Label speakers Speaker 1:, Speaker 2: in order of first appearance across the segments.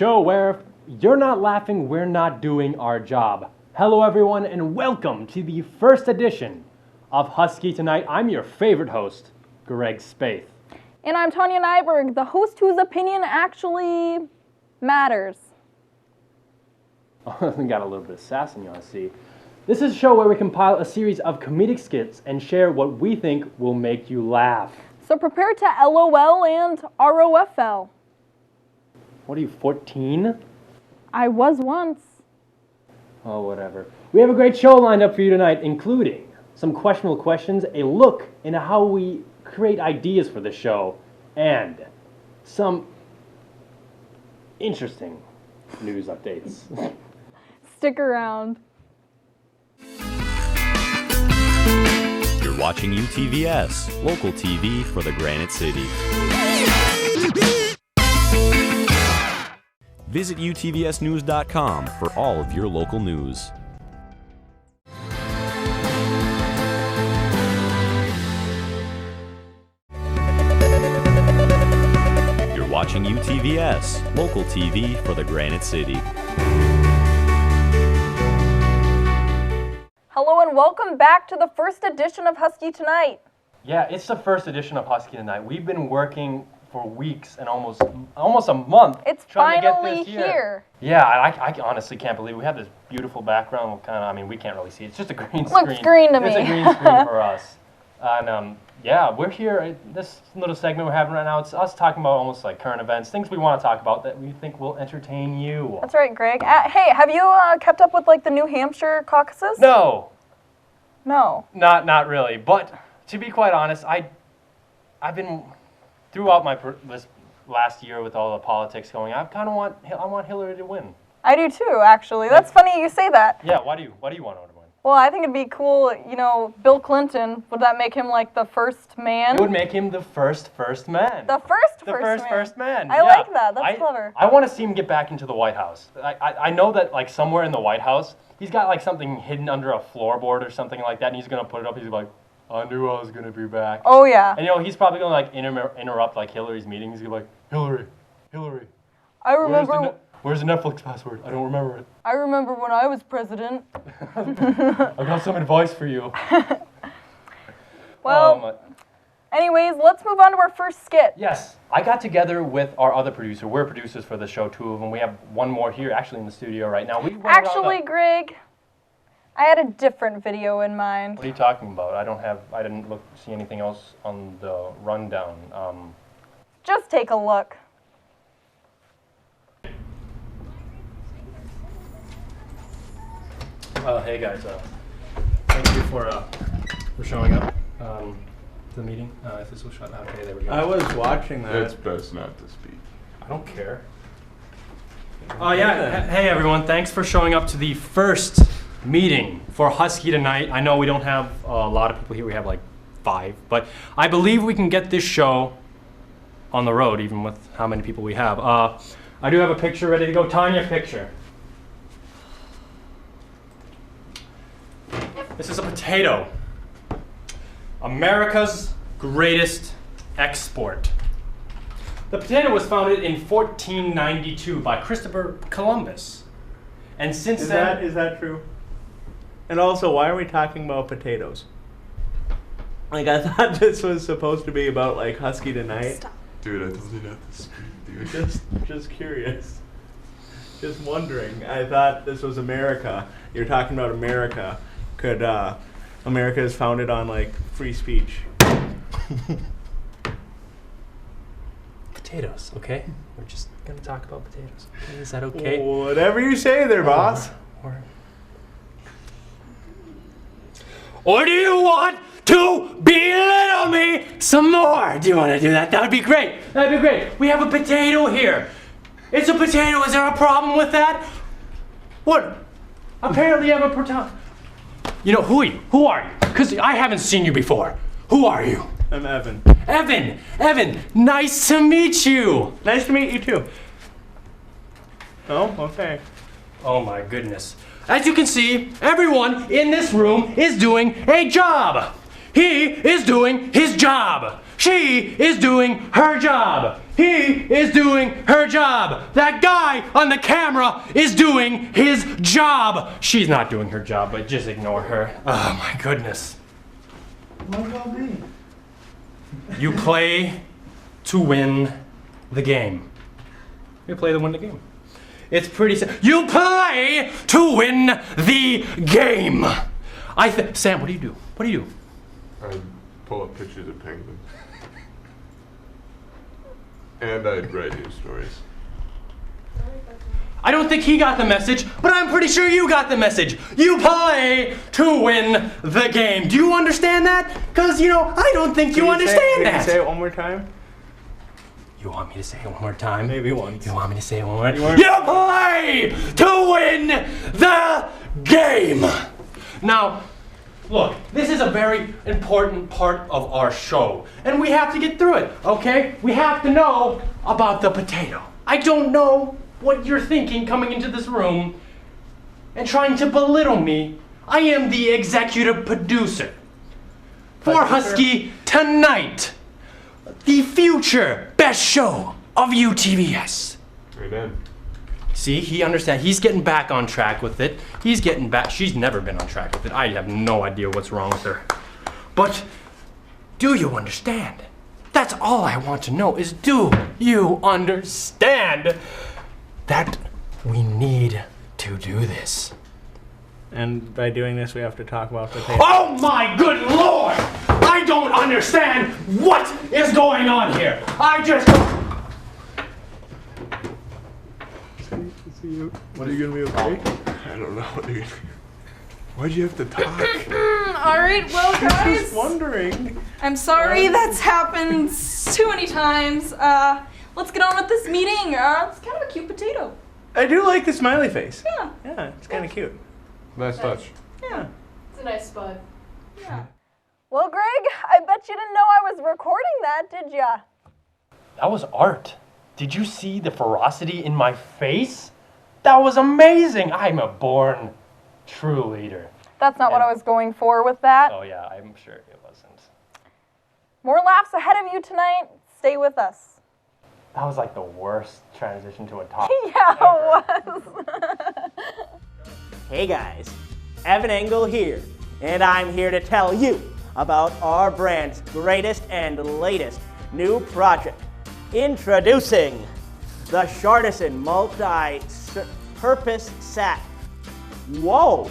Speaker 1: show where if you're not laughing, we're not doing our job. Hello everyone and welcome to the first edition of Husky Tonight. I'm your favorite host, Greg Spaeth.
Speaker 2: And I'm Tanya Nyberg, the host whose opinion actually matters.
Speaker 1: Oh, we got a little bit of sass in you, I see. This is a show where we compile a series of comedic skits and share what we think will make you laugh.
Speaker 2: So prepare to LOL and ROFL.
Speaker 1: What are you, 14?
Speaker 2: I was once.
Speaker 1: Oh, whatever. We have a great show lined up for you tonight, including some questionable questions, a look into how we create ideas for the show, and some interesting news updates.
Speaker 2: Stick around.
Speaker 3: You're watching UTVS, local TV for the Granite City. Visit utvsnews.com for all of your local news. You're watching UTVS, local TV for the Granite City.
Speaker 2: Hello and welcome back to the first edition of Husky Tonight.
Speaker 1: Yeah, it's the first edition of Husky Tonight. We've been working for weeks and almost a month.
Speaker 2: It's
Speaker 1: trying
Speaker 2: finally
Speaker 1: to get this
Speaker 2: here.
Speaker 1: Yeah, I honestly can't believe we have this beautiful background. We can't really see it. It's just a green screen.
Speaker 2: Looks green to me.
Speaker 1: It's a green screen for us. And yeah, we're here. This little segment we're having right now, it's us talking about almost like current events, things we want to talk about that we think will entertain you.
Speaker 2: That's right, Greg. Hey, have you kept up with like the New Hampshire caucuses?
Speaker 1: No.
Speaker 2: No.
Speaker 1: Not really. But to be quite honest, I've been throughout this last year with all the politics going, I want Hillary to win.
Speaker 2: I do too, actually. That's funny you say that.
Speaker 1: Yeah, why do you want her to win?
Speaker 2: Well, I think it'd be cool, Bill Clinton, would that make him like the first man?
Speaker 1: It would make him the first man.
Speaker 2: The first man.
Speaker 1: I
Speaker 2: like that. That's clever.
Speaker 1: I want to see him get back into the White House. I know that like somewhere in the White House, he's got like something hidden under a floorboard or something like that, and he's going to put it up. He's like, I knew I was going to be back.
Speaker 2: Oh, yeah.
Speaker 1: And he's probably going to like interrupt like Hillary's meeting. He's going to be like, Hillary.
Speaker 2: I remember...
Speaker 1: Where's the Netflix password? I don't remember it.
Speaker 2: I remember when I was president.
Speaker 1: I've got some advice for you.
Speaker 2: Well, anyways, let's move on to our first skit.
Speaker 1: Yes, I got together with our other producer. We're producers for the show, two of them. We have one more here, actually in the studio right now.
Speaker 2: Actually, Greg, I had a different video in mind.
Speaker 1: What are you talking about? I didn't see anything else on the rundown.
Speaker 2: Just take a look.
Speaker 1: Hey guys, thank you for showing up to the meeting. If this will shut, okay, there we go.
Speaker 4: I was watching that.
Speaker 5: It's best not to speak.
Speaker 1: I don't care. Oh yeah, hey everyone, thanks for showing up to the first meeting for Husky Tonight. I know we don't have a lot of people here, we have like 5, but I believe we can get this show on the road even with how many people we have. I do have a picture ready to go. Tanya, picture. This is a potato. America's greatest export. The potato was founded in 1492 by Christopher Columbus. And since then...
Speaker 4: Is that true? And also, why are we talking about potatoes? Like, I thought this was supposed to be about, like, Husky Tonight.
Speaker 2: Stop.
Speaker 5: Dude, I told you not to speak, dude.
Speaker 4: Just curious. Just wondering. I thought this was America. You're talking about America. Could, America is founded on, like, free speech.
Speaker 1: Potatoes, okay? We're just gonna talk about potatoes. Okay, is that okay?
Speaker 4: Whatever you say there, boss.
Speaker 1: Or do you want to belittle me some more? Do you want to do that? That would be great. That'd be great. We have a potato here. It's a potato. Is there a problem with that? What? Apparently you have a potato. Who are you? Who are you? Because I haven't seen you before. Who are you?
Speaker 4: I'm Evan.
Speaker 1: Evan, nice to meet you.
Speaker 4: Nice to meet you, too. Oh, okay.
Speaker 1: Oh my goodness. As you can see, everyone in this room is doing a job. He is doing his job. She is doing her job. He is doing her job. That guy on the camera is doing his job. She's not doing her job, but just ignore her. Oh my goodness. You play to win the game. You play to win the game. It's pretty simple. You play to win the game. Sam, what do you do? What do you do?
Speaker 5: I'd pull up pictures of penguins. And I'd write news stories.
Speaker 1: I don't think he got the message, but I'm pretty sure you got the message. You play to win the game. Do you understand that? Because, I don't think you understand that.
Speaker 4: Can you say it one more time?
Speaker 1: You want me to say it one more time?
Speaker 4: Maybe once.
Speaker 1: You want me to say it one more time? You play to win the game. Now, look, this is a very important part of our show, and we have to get through it, okay? We have to know about the potato. I don't know what you're thinking coming into this room and trying to belittle me. I am the executive producer for Husky Tonight, the future best show of UTVS.
Speaker 5: Amen.
Speaker 1: See, he understands. He's getting back on track with it. He's getting back. She's never been on track with it. I have no idea what's wrong with her. But do you understand? That's all I want to know is, do you understand that we need to do this?
Speaker 4: And by doing this, we have to talk about potato.
Speaker 1: Oh my good Lord! I don't understand what is going on here. I just...
Speaker 5: What are you gonna be okay? I don't know, dude. Why'd you have to talk?
Speaker 2: All right, well, guys.
Speaker 4: Just wondering.
Speaker 2: I'm sorry that's happened too many times. Let's get on with this meeting. It's kind of a cute potato.
Speaker 4: I do like the smiley face.
Speaker 2: Yeah.
Speaker 4: Yeah, it's kind of cute.
Speaker 5: Nice touch.
Speaker 2: Yeah.
Speaker 6: It's a nice spot.
Speaker 2: Yeah. Well, Greg, I bet you didn't know I was recording that, did ya?
Speaker 1: That was art. Did you see the ferocity in my face? That was amazing. I'm a born true leader.
Speaker 2: That's not what I was going for with that.
Speaker 1: Oh yeah, I'm sure it wasn't.
Speaker 2: More laughs ahead of you tonight. Stay with us.
Speaker 1: That was like the worst transition to a talk.
Speaker 2: Yeah, it was.
Speaker 7: Hey guys, Evan Engel here, and I'm here to tell you about our brand's greatest and latest new project. Introducing the Shardison Multi-Purpose Sack. Whoa!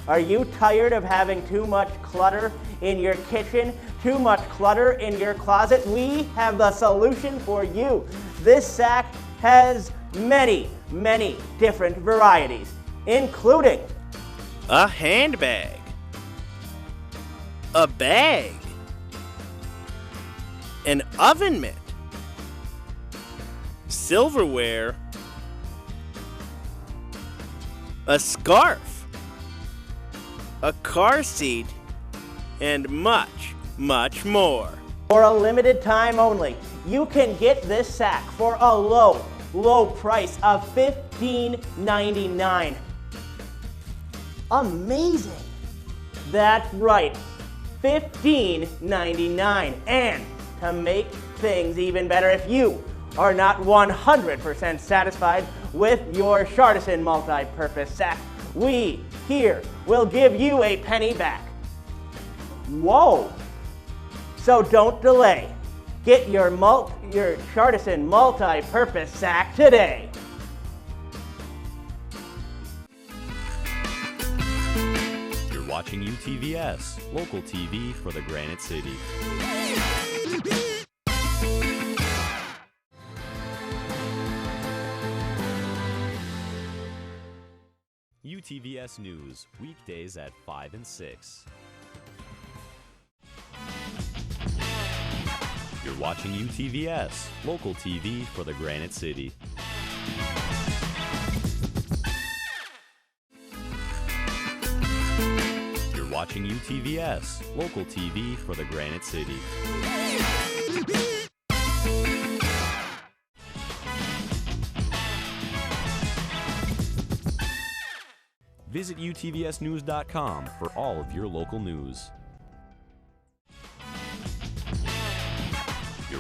Speaker 7: Are you tired of having too much clutter in your kitchen, too much clutter in your closet? We have the solution for you. This sack has many, many different varieties, including a handbag, a bag, an oven mitt, silverware, a scarf, a car seat, and much, much more. For a limited time only, you can get this sack for a low, low price of $15.99. Amazing! That's right, $15.99. And to make things even better, if you are not 100% satisfied with your Shardison multi-purpose sack, we here will give you a penny back. Whoa! So don't delay. Get your Shardison multi-purpose sack today.
Speaker 3: You're watching UTVS, local TV for the Granite City. UTVS News, weekdays at 5 and 6. You're watching UTVS, local TV for the Granite City. You're watching UTVS, local TV for the Granite City. Visit utvsnews.com for all of your local news.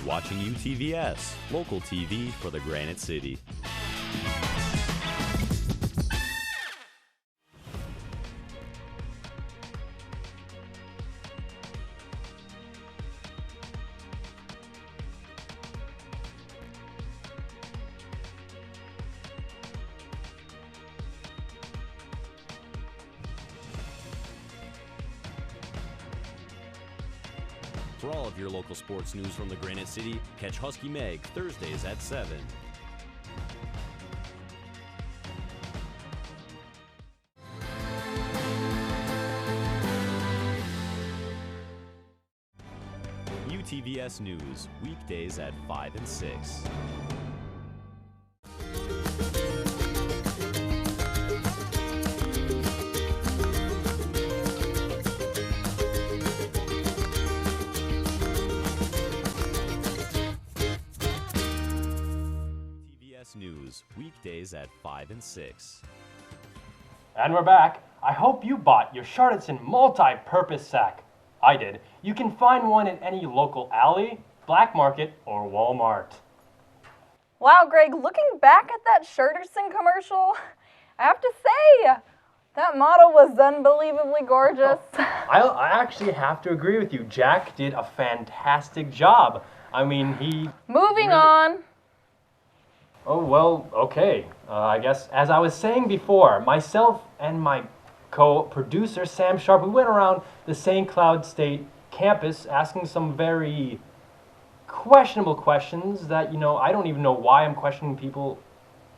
Speaker 3: watching UTVS, local TV for the Granite City. For all of your local sports news from the Granite City, catch Husky Meg Thursdays at 7. UTVS News, weekdays at 5 and 6. News, weekdays at 5 and 6.
Speaker 1: And we're back. I hope you bought your Charlatan multi-purpose sack. I did. You can find one in any local alley, black market, or Walmart.
Speaker 2: Wow, Greg, looking back at that Charlatan commercial, I have to say, that model was unbelievably gorgeous.
Speaker 1: I actually have to agree with you. Jack did a fantastic job. I mean, he...
Speaker 2: Moving on.
Speaker 1: Oh, well, okay. I guess, as I was saying before, myself and my co-producer, Sam Sharp, we went around the St. Cloud State campus asking some very questionable questions that, I don't even know why I'm questioning people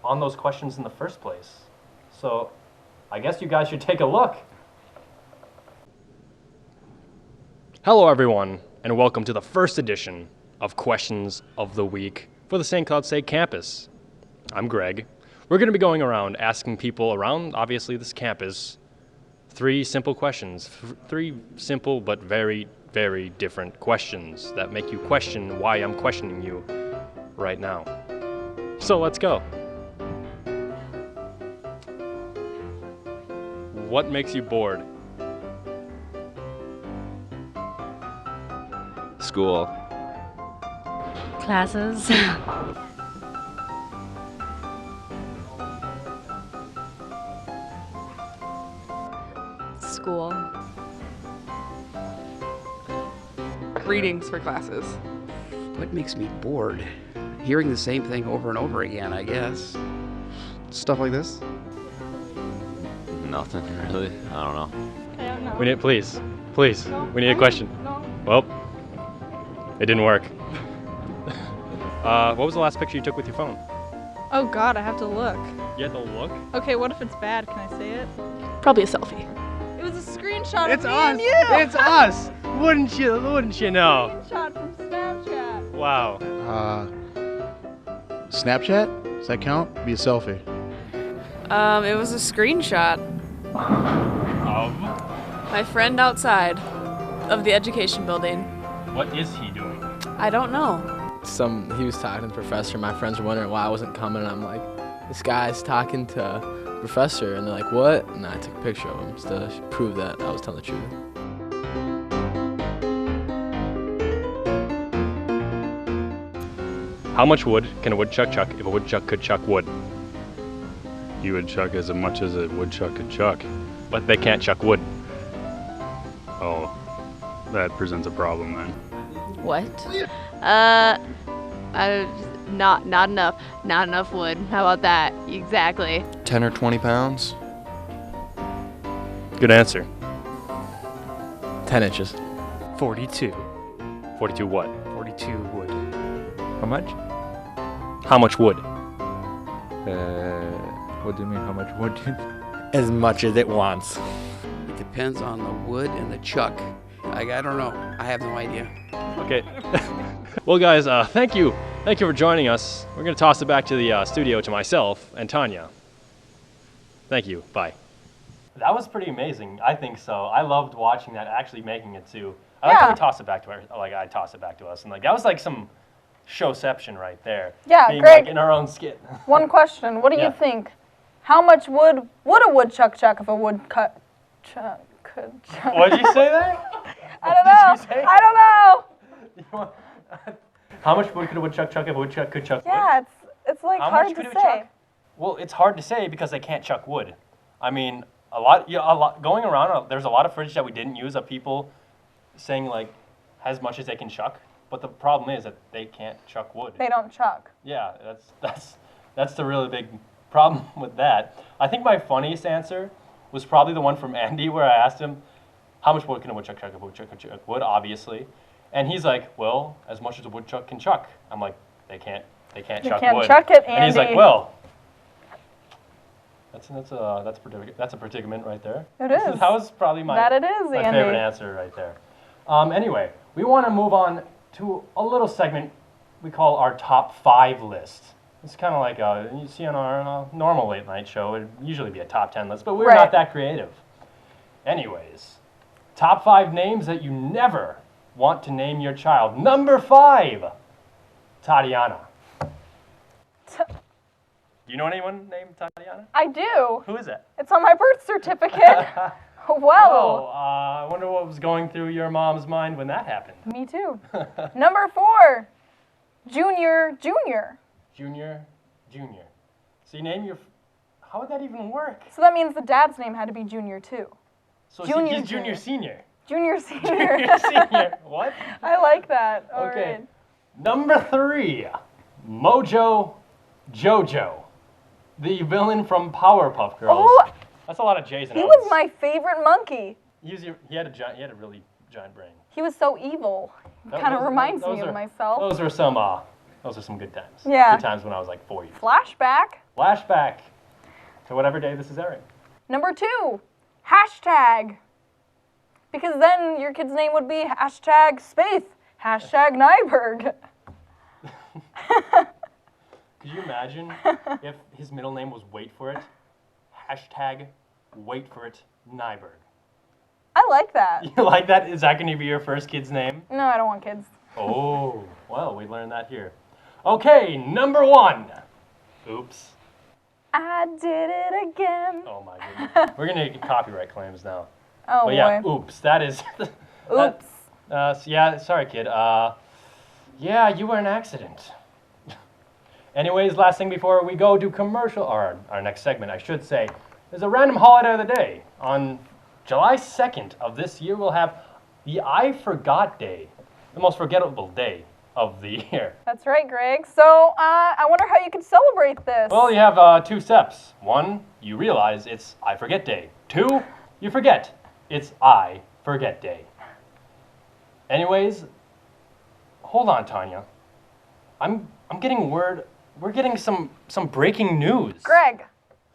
Speaker 1: on those questions in the first place. So, I guess you guys should take a look. Hello, everyone, and welcome to the first edition of Questions of the Week for the St. Cloud State campus. I'm Greg. We're going to be going around asking people around, obviously, this campus, 3 simple questions. 3 simple but very, very different questions that make you question why I'm questioning you right now. So let's go. What makes you bored?
Speaker 6: School.
Speaker 8: Classes. School.
Speaker 9: Readings for classes.
Speaker 6: What makes me bored? Hearing the same thing over and over again, I guess. Stuff like this?
Speaker 10: Nothing, really. I don't know.
Speaker 2: I don't know.
Speaker 1: We need, please,
Speaker 2: No,
Speaker 1: we need a question.
Speaker 2: No.
Speaker 1: Well, it didn't work. What was the last picture you took with your phone?
Speaker 2: Oh God, I have to look.
Speaker 1: You had to look?
Speaker 2: Okay, what if it's bad? Can I say it?
Speaker 9: Probably a selfie.
Speaker 2: It was a screenshot
Speaker 1: It's
Speaker 2: of me
Speaker 1: us!
Speaker 2: and you!
Speaker 1: It's us! Wouldn't you know?
Speaker 2: Screenshot from Snapchat.
Speaker 1: Wow.
Speaker 11: Snapchat? Does that count? Be a selfie.
Speaker 9: It was a screenshot. My friend outside of the education building.
Speaker 1: What is he doing?
Speaker 9: I don't know.
Speaker 12: He was talking to the professor. My friends were wondering why I wasn't coming. And I'm like, this guy's talking to the professor, and they're like, what? And I took a picture of him to prove that I was telling the truth.
Speaker 1: How much wood can a woodchuck chuck if a woodchuck could chuck wood?
Speaker 5: You would chuck as much as a woodchuck could chuck.
Speaker 1: But they can't chuck wood.
Speaker 5: Oh, that presents a problem then.
Speaker 8: What? Not enough. Not enough wood. How about that? Exactly.
Speaker 10: 10 or 20 pounds?
Speaker 1: Good answer.
Speaker 12: 10 inches.
Speaker 13: 42.
Speaker 1: 42 what?
Speaker 13: 42 wood. How much?
Speaker 1: How much wood?
Speaker 13: What do you mean, how much wood?
Speaker 12: As much as it wants.
Speaker 6: It depends on the wood and the chuck. I don't know. I have no idea.
Speaker 1: Okay. Well, guys, thank you. Thank you for joining us. We're going to toss it back to the studio to myself and Tanya. Thank you. Bye. That was pretty amazing. I think so. I loved watching that, actually making it too. I like how we toss it back to her. Like, I toss it back to us. And like, that was like some showception right there.
Speaker 2: Yeah,
Speaker 1: being
Speaker 2: Greg.
Speaker 1: Like in our own skit.
Speaker 2: One question. What do you think? How much wood would a woodchuck chuck if a woodchuck could chuck?
Speaker 1: What did you say there?
Speaker 2: I don't know. I don't know.
Speaker 1: How much wood could a woodchuck chuck if a woodchuck could chuck wood?
Speaker 2: Yeah, it's like
Speaker 1: How
Speaker 2: hard
Speaker 1: much
Speaker 2: to
Speaker 1: could
Speaker 2: say.
Speaker 1: it chuck? Well, it's hard to say because they can't chuck wood. I mean, a lot going around. There's a lot of footage that we didn't use of people saying like as much as they can chuck. But the problem is that they can't chuck wood.
Speaker 2: They don't chuck.
Speaker 1: Yeah, that's the really big problem with that. I think my funniest answer was probably the one from Andy where I asked him, how much wood can a woodchuck chuck? A woodchuck can chuck wood, obviously. And he's like, well, as much as a woodchuck can chuck. I'm like, they can't chuck wood.
Speaker 2: Chuck it, Andy.
Speaker 1: And he's like, well, that's a predicament right there.
Speaker 2: It is.
Speaker 1: That was probably my
Speaker 2: That it is,
Speaker 1: my
Speaker 2: Andy.
Speaker 1: favorite answer right there. Anyway, we want to move on to a little segment we call our top 5 list. It's kind of like you see on our normal late night show, it'd usually be a top 10 list, but we're not that creative. Anyways, top 5 names that you never want to name your child. Number 5, Tatiana. Do you know anyone named Tatiana?
Speaker 2: I do.
Speaker 1: Who is it?
Speaker 2: It's on my birth certificate. Well.
Speaker 1: I wonder what was going through your mom's mind when that happened.
Speaker 2: Me too. Number 4, Junior.
Speaker 1: Junior. So you name your... How would that even work?
Speaker 2: So that means the dad's name had to be Junior too.
Speaker 1: So he's Junior Senior.
Speaker 2: Junior Senior.
Speaker 1: Junior Senior. What?
Speaker 2: I like that. All
Speaker 1: okay.
Speaker 2: right.
Speaker 1: Number 3, Mojo Jojo, the villain from Powerpuff Girls.
Speaker 2: Oh,
Speaker 1: that's a lot of J's and
Speaker 2: he
Speaker 1: O's.
Speaker 2: was my favorite monkey.
Speaker 1: He had a really giant brain.
Speaker 2: He was so evil. Kind of reminds me of myself.
Speaker 1: Those are some good times.
Speaker 2: Yeah.
Speaker 1: Good times when I was like 4 years.
Speaker 2: Flashback
Speaker 1: to whatever day this is airing.
Speaker 2: Number 2, hashtag. Because then your kid's name would be hashtag Spaith, hashtag Nyberg.
Speaker 1: Could you imagine if his middle name was wait for it, hashtag wait for it Nyberg?
Speaker 2: I like that.
Speaker 1: You like that? Is that going to be your first kid's name?
Speaker 2: No, I don't want kids.
Speaker 1: Oh, well, we learned that here. Okay, number 1. Oops.
Speaker 2: I did it again.
Speaker 1: Oh my goodness. We're going to get copyright claims now.
Speaker 2: Oh,
Speaker 1: but yeah,
Speaker 2: boy.
Speaker 1: oops. That is...
Speaker 2: Oops.
Speaker 1: Yeah, sorry, kid. Yeah, you were an accident. Anyways, last thing before we go to commercial, or our next segment, I should say, is a random holiday of the day. On July 2nd of this year, we'll have the I Forgot Day, the most forgettable day of the year.
Speaker 2: That's right, Greg. So, I wonder how you can celebrate this.
Speaker 1: Well, you have 2 steps. 1, you realize it's I Forget Day. 2, you forget it's I Forget Day. Anyways, hold on, Tanya. I'm getting word. We're getting some breaking news.
Speaker 2: Greg,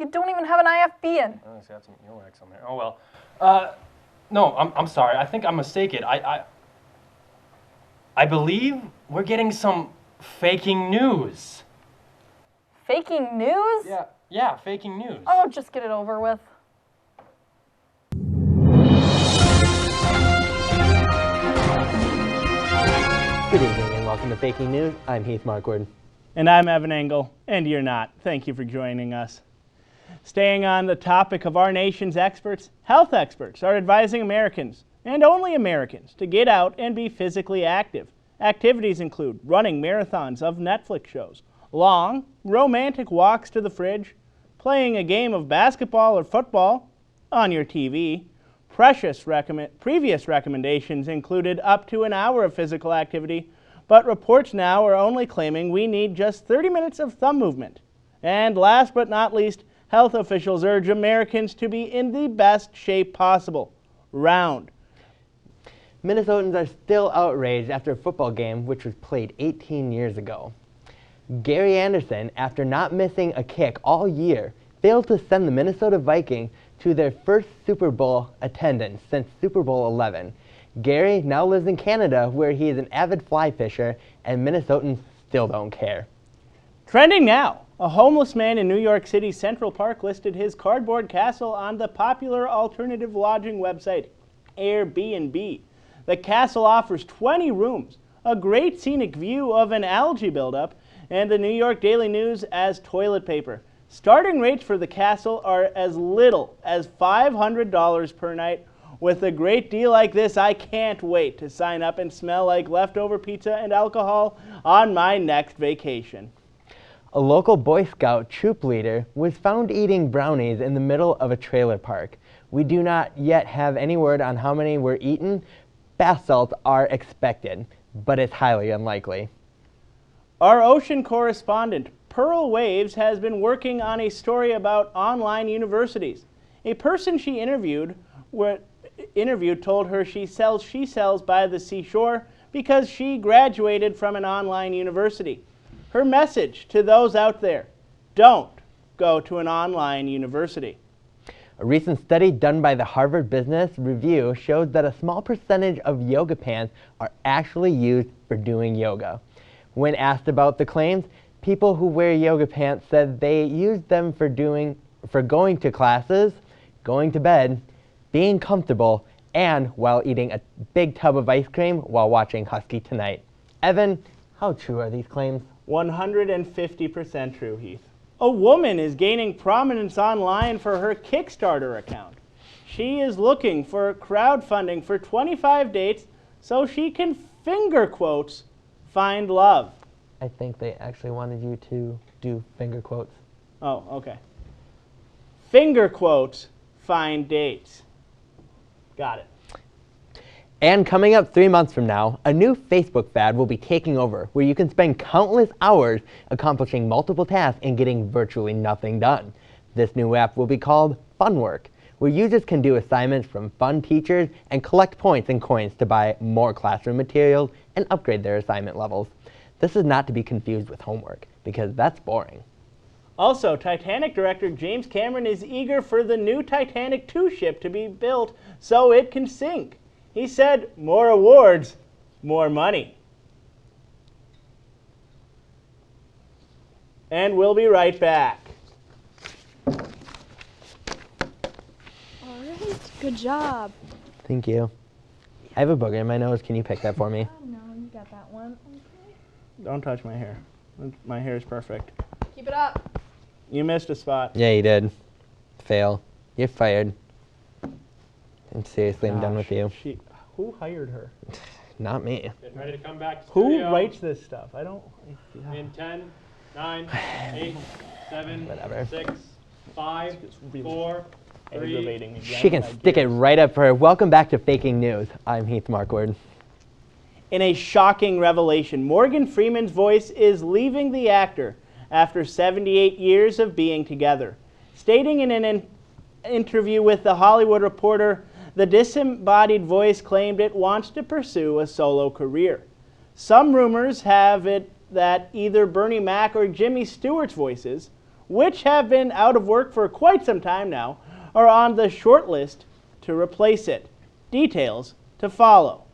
Speaker 2: you don't even have an IFB in.
Speaker 1: Oh, it's got some earwax on there. Oh well. No, I'm sorry. I think I'm mistaken. I believe we're getting some faking news.
Speaker 2: Faking news?
Speaker 1: Yeah, faking news.
Speaker 2: Oh, just get it over with.
Speaker 7: Good evening and welcome to Faking News. I'm Heath Markward.
Speaker 14: And I'm Evan Engel, and you're not. Thank you for joining us. Staying on the topic of our nation's experts, health experts are advising Americans, and only Americans, to get out and be physically active. Activities include running marathons of Netflix shows, long, romantic walks to the fridge, playing a game of basketball or football on your TV. Previous recommendations included up to an hour of physical activity, but reports now are only claiming we need just 30 minutes of thumb movement. And last but not least, health officials urge Americans to be in the best shape possible. Round.
Speaker 15: Minnesotans are still outraged after a football game which was played 18 years ago. Gary Anderson, after not missing a kick all year, failed to send the Minnesota Vikings to their first Super Bowl attendance since Super Bowl 11. Gary now lives in Canada, where he is an avid fly fisher, and Minnesotans still don't care.
Speaker 14: Trending now, a homeless man in New York City's Central Park listed his cardboard castle on the popular alternative lodging website Airbnb. The castle offers 20 rooms, a great scenic view of an algae buildup, and the New York Daily News as toilet paper. Starting rates for the castle are as little as $500 per night, With a great deal like this, I can't wait to sign up and smell like leftover pizza and alcohol on my next vacation.
Speaker 15: A local Boy Scout troop leader was found eating brownies in the middle of a trailer park. We do not yet have any word on how many were eaten. Bath salts are expected, but it's highly unlikely.
Speaker 14: Our ocean correspondent, Pearl Waves, has been working on a story about online universities. A person she interviewed told her she sells seashells by the seashore because she graduated from an online university. Her message to those out there: don't go to an online university.
Speaker 15: A recent study done by the Harvard Business Review shows that a small percentage of yoga pants are actually used for doing yoga. When asked about the claims, people who wear yoga pants said they use them for going to classes, going to bed, being comfortable, and while eating a big tub of ice cream while watching Husky tonight. Evan, how true are these claims?
Speaker 14: 150% true, Heath. A woman is gaining prominence online for her Kickstarter account. She is looking for crowdfunding for 25 dates so she can, finger quotes, find love.
Speaker 15: I think they actually wanted you to do finger quotes.
Speaker 14: Oh, okay. Finger quotes, find dates. Got it.
Speaker 15: And coming up 3 months from now, a new Facebook fad will be taking over, where you can spend countless hours accomplishing multiple tasks and getting virtually nothing done. This new app will be called Funwork, where users can do assignments from fun teachers and collect points and coins to buy more classroom materials and upgrade their assignment levels. This is not to be confused with homework, because that's boring.
Speaker 14: Also, Titanic director James Cameron is eager for the new Titanic 2 ship to be built so it can sink. He said, more awards, more money. And we'll be right back.
Speaker 9: All right, good job.
Speaker 15: Thank you. I have a booger in my nose. Can you pick that for me?
Speaker 2: No, you got that one. Okay.
Speaker 14: Don't touch my hair. My hair is perfect.
Speaker 2: Keep it up.
Speaker 14: You missed a spot.
Speaker 15: Yeah, you did. Fail. You're fired. And seriously, I'm done with you.
Speaker 14: Who hired her?
Speaker 15: Not me.
Speaker 1: Getting ready to come back to
Speaker 14: Who
Speaker 1: studio.
Speaker 14: writes this stuff? I don't...
Speaker 1: In 10, 9, 8, 7,
Speaker 15: Whatever.
Speaker 1: 6, 5, 4, 3.
Speaker 15: She can stick it right up for her. Welcome back to Faking News. I'm Heath Markward.
Speaker 14: In a shocking revelation, Morgan Freeman's voice is leaving the actor after 78 years of being together. Stating in an interview with The Hollywood Reporter, the disembodied voice claimed it wants to pursue a solo career. Some rumors have it that either Bernie Mac or Jimmy Stewart's voices, which have been out of work for quite some time now, are on the short list to replace it. Details to follow.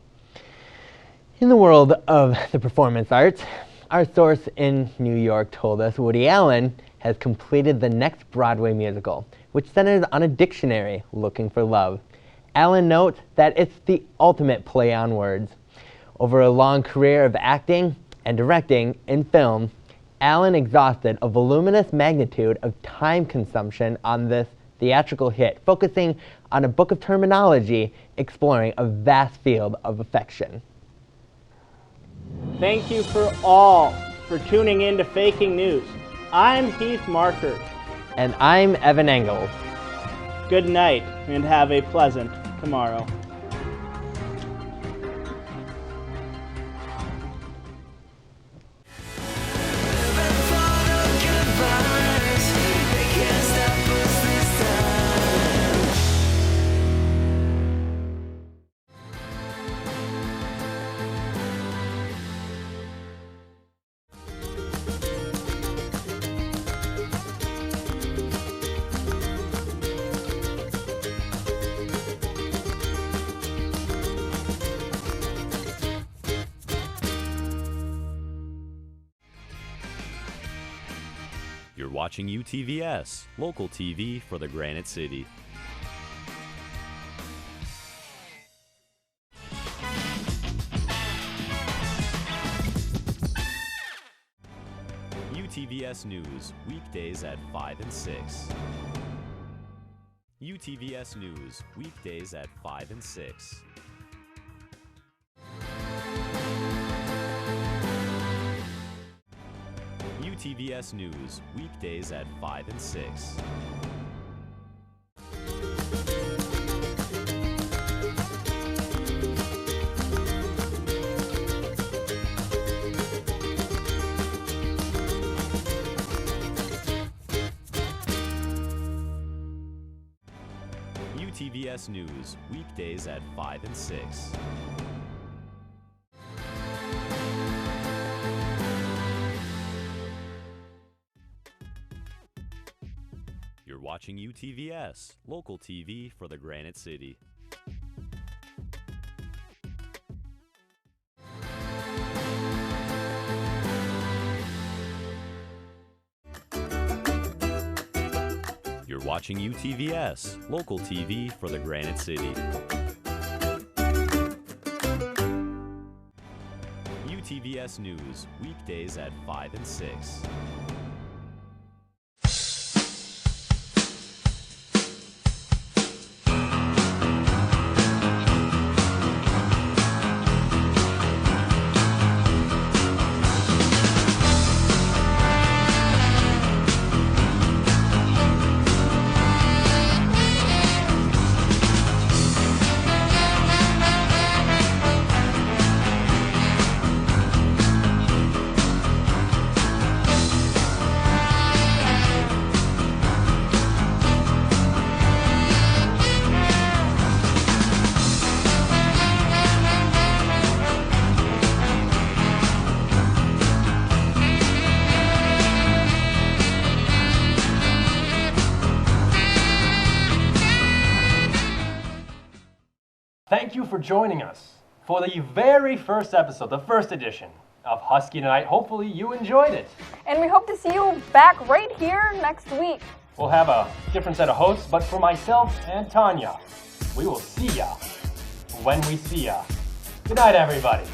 Speaker 15: In the world of the performance arts, our source in New York told us Woody Allen has completed the next Broadway musical, which centers on a dictionary looking for love. Allen notes that it's the ultimate play on words. Over a long career of acting and directing in film, Allen exhausted a voluminous magnitude of time consumption on this theatrical hit, focusing on a book of terminology exploring a vast field of affection.
Speaker 14: Thank you all for tuning in to Faking News. I'm Heath Markward.
Speaker 15: And I'm Evan Engels.
Speaker 14: Good night and have a pleasant tomorrow.
Speaker 3: You're watching UTVS, local TV for the Granite City. UTVS News, weekdays at 5 and 6. UTVS News, weekdays at 5 and 6. UTVS News, weekdays at 5 and 6. UTVS News, weekdays at 5 and 6. You're watching UTVS, local TV for the Granite City. You're watching UTVS, local TV for the Granite City. UTVS News, weekdays at 5 and 6.
Speaker 1: Thank you for joining us for the very first episode, the first edition of Husky Tonight. Hopefully you enjoyed it.
Speaker 2: And we hope to see you back right here next week.
Speaker 1: We'll have a different set of hosts, but for myself and Tanya, we will see ya when we see ya. Good night, everybody.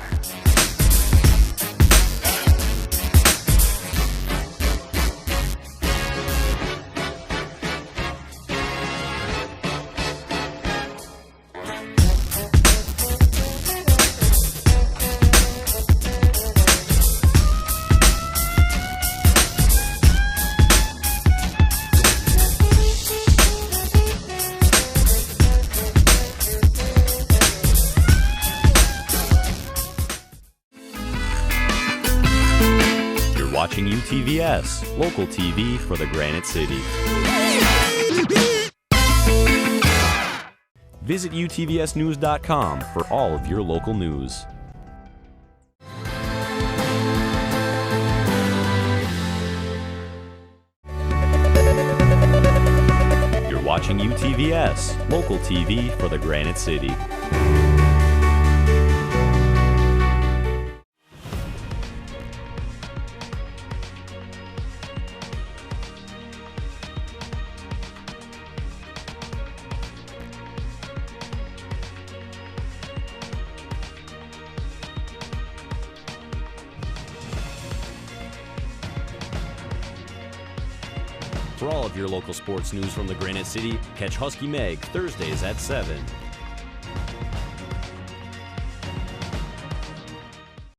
Speaker 3: Watching UTVS, local TV for the Granite City. Visit utvsnews.com for all of your local news. You're watching UTVS, local TV for the Granite City. For all of your local sports news from the Granite City, catch Husky Meg Thursdays at 7.